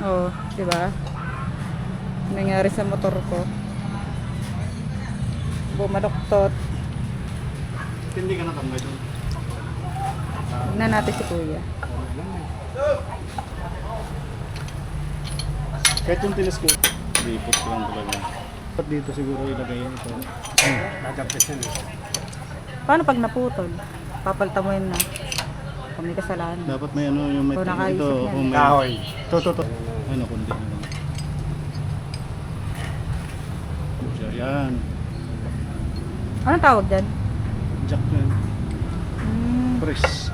Oh, di ba? Nangyari sa motor ko. Bumaloktot. Hindi ka natambay doon. Tignan natin si Kuya. Kahit yung tinis ko, lipot ko lang talaga. At dito siguro ilagay yun ito. Nagapit yan eh. Paano pag naputol? Papalta mo yun na. Kung may kasalanan. Dapat may ano yung may Kung nakaisip ito. yan. Kung may... Kahoy. To. Ano kundi na lang. Yan. Anong tawag dyan? Jack yan. Hmm. Press.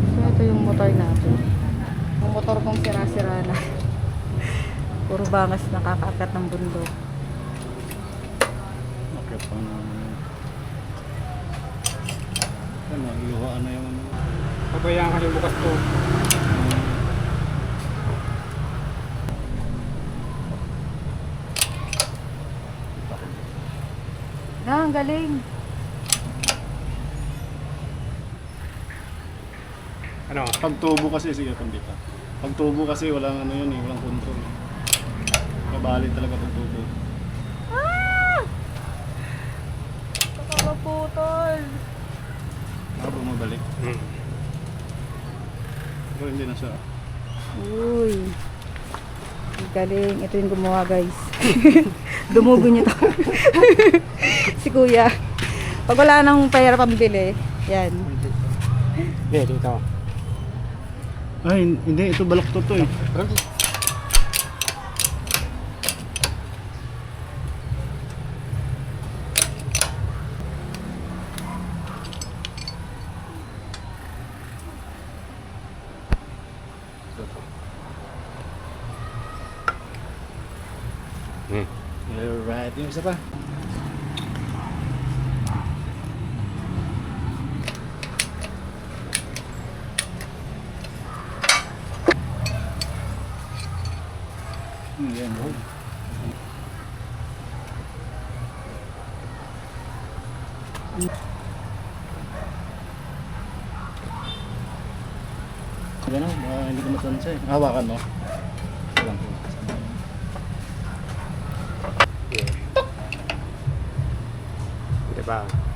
So ito yung motor natin. Yung motor kong sira-sira na. Puro bangas nakakaakyat ng bundok. Okay pa naman. Ano, iluhaan na yung ano. Pabayaan kasi bukas to. Ang galing. Ano? Pag tubo kasi, sige pandita. Pag tubo kasi walang ano yun eh, walang control. Kabali talaga pag tubo. Nakakaputol. Baka bumabalik. Pero hindi na siya. Uy. Ang galing. Ito yung gumawa, guys. Dumugo niyo to. Si Kuya. Pag wala nang pera pambili, yan. Hindi, dito. Ay, hindi. Ito balok to eh. Alright, yung isa pa. Yan. Sige na, hindi ko matansya eh. Hawakan mo. Lang po. Diba?